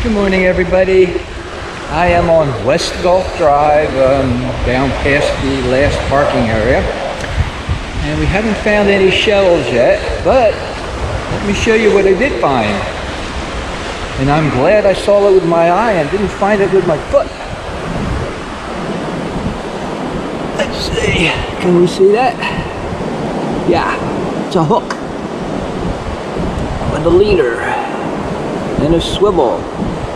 Good morning, everybody. I am on West Gulf Drive, down past the last parking area. And we haven't found any shells yet, but let me show you what I did find. And I'm glad I saw it with my eye and didn't find it with my foot. Let's see, can we see that? Yeah, it's a hook with a leader and a swivel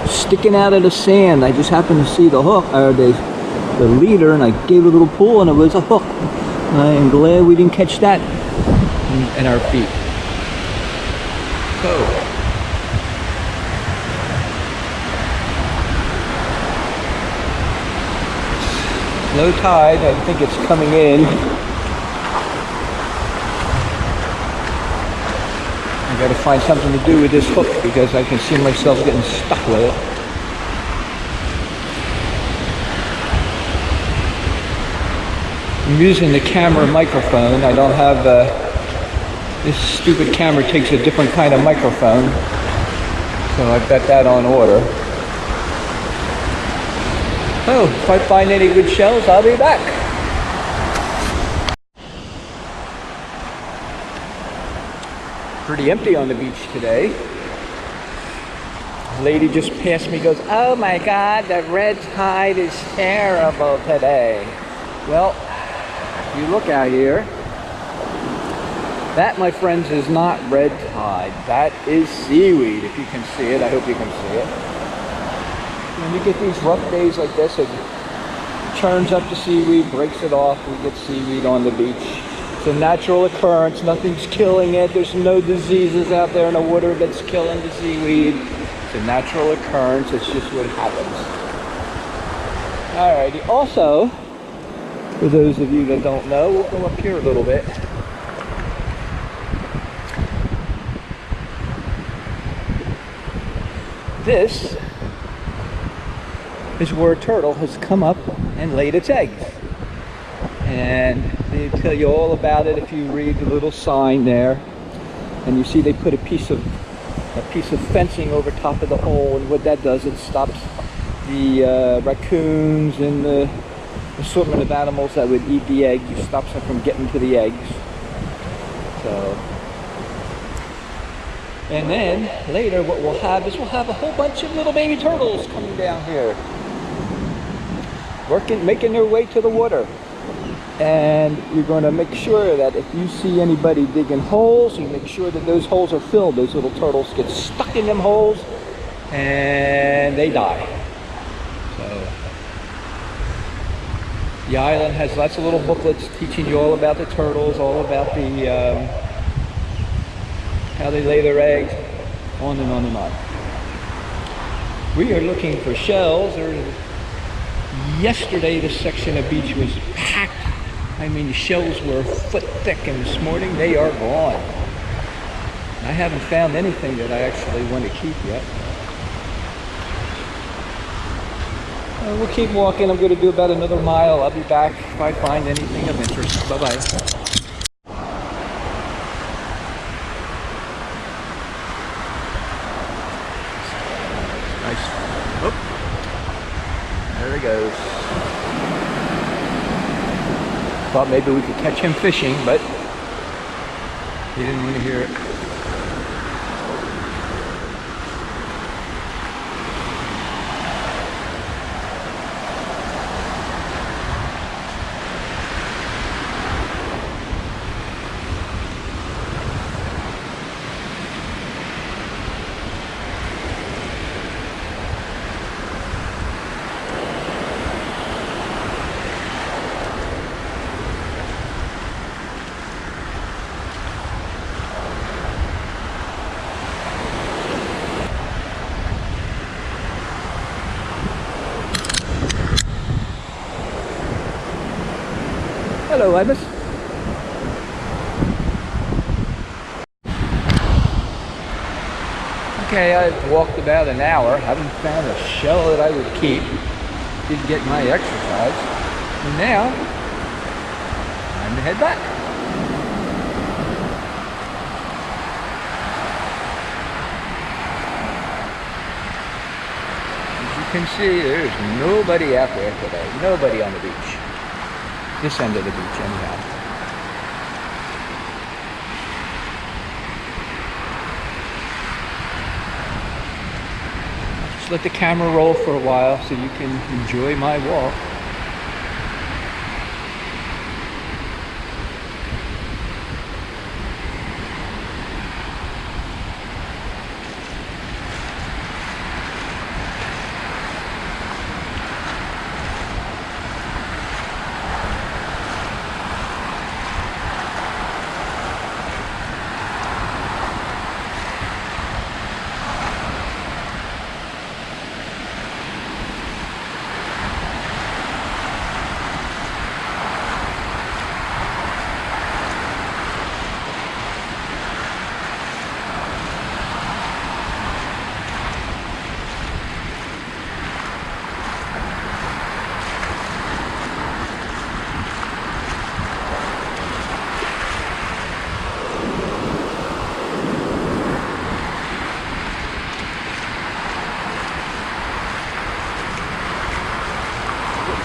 sticking out of the sand. I just happened to see the hook, or the leader, and I gave it a little pull and it was a hook. I am glad we didn't catch that in our feet. So, low tide, I think it's coming in. I gotta find something to do with this hook because I can see myself getting stuck with it. I'm using the camera microphone. I don't have this stupid camera takes a different kind of microphone, so I've got that on order. Oh, if I find any good shells, I'll be back. Pretty empty on the beach today. A lady just passed me, goes, "Oh my God, the red tide is terrible today." Well, if you look out here, that, my friends, is not red tide. That is seaweed, if you can see it. I hope you can see it. When you get these rough days like this, it churns up the seaweed, breaks it off, we get seaweed on the beach. It's a natural occurrence. Nothing's killing it. There's no diseases out there in the water that's killing the seaweed. It's a natural occurrence. It's just what happens. Alrighty. Also, for those of you that don't know, we'll go up here a little bit. This is where a turtle has come up and laid its eggs. And they tell you all about it if you read the little sign there. And you see they put a piece of fencing over top of the hole, and what that does, it stops the raccoons and the assortment of animals that would eat the eggs. It stops them from getting to the eggs. So, and then later what we'll have is we'll have a whole bunch of little baby turtles coming down here, making their way to the water. And you're going to make sure that if you see anybody digging holes, you make sure that those holes are filled. Those little turtles get stuck in them holes and they die. So the island has lots of little booklets teaching you all about the turtles, all about the how they lay their eggs, on and on and on. We are looking for shells. Yesterday this section of beach was packed. I mean, the shells were a foot thick, and this morning they are gone. I haven't found anything that I actually want to keep yet. We'll keep walking. I'm going to do about another mile. I'll be back if I find anything of interest. Bye-bye. Nice. Oh. There he goes. Thought maybe we could catch him fishing, but he didn't want to hear it. Hello, Ibis. Okay, I've walked about an hour. Haven't found a shell that I would keep. Did get my exercise. And now, time to head back. can see, there's nobody out there today. Nobody on the beach. This end of the beach, anyhow. Just let the camera roll for a while so you can enjoy my walk.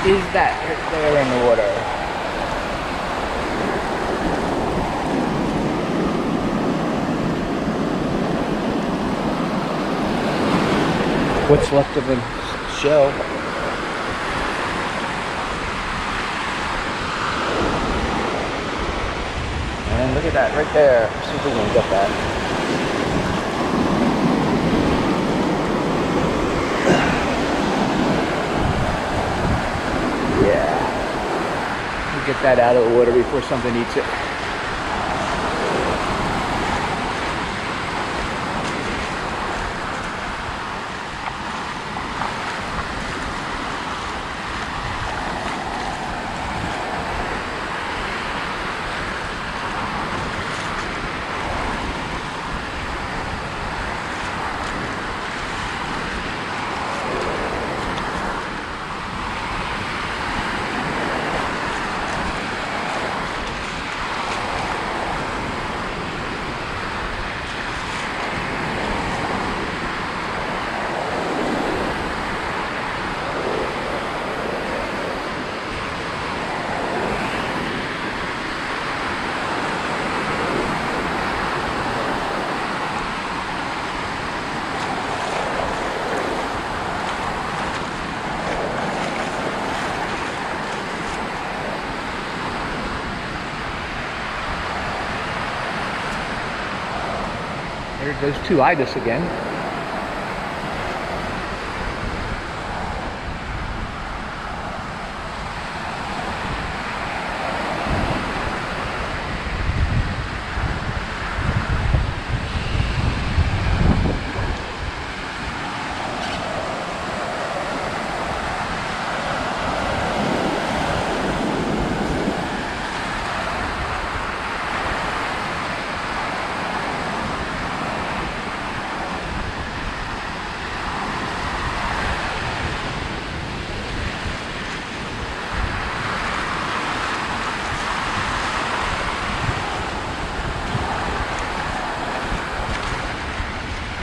Is that right there in the water? What's left of a shell? And look at that right there. Let's see if we can get that. Get that out of the water before something eats it. There goes two ibis again.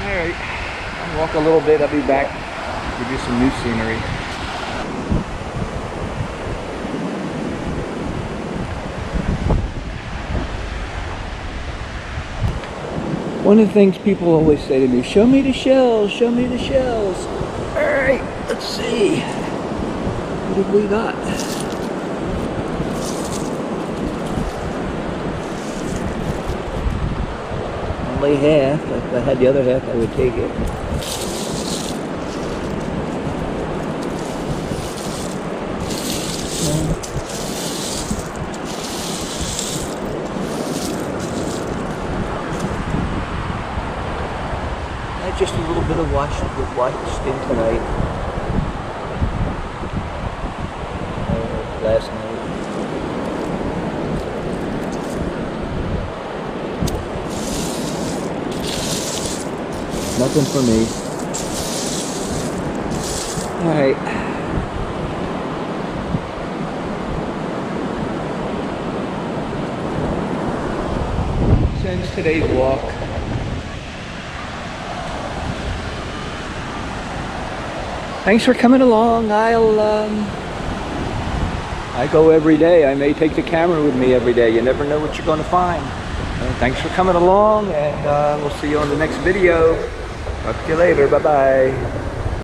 Alright, I'll walk a little bit, I'll be back, give you some new scenery. One of the things people always say to me, show me the shells, show me the shells. Alright, let's see. What have we got? Only half. If I had the other half, I would take it. Just a little bit of washed skin tonight. Last night. Nothing for me. Alright. This ends today's walk. Thanks for coming along. I go every day. I may take the camera with me every day. You never know what you're going to find. Thanks for coming along, and we'll see you on the next video. Talk to you later. Bye-bye.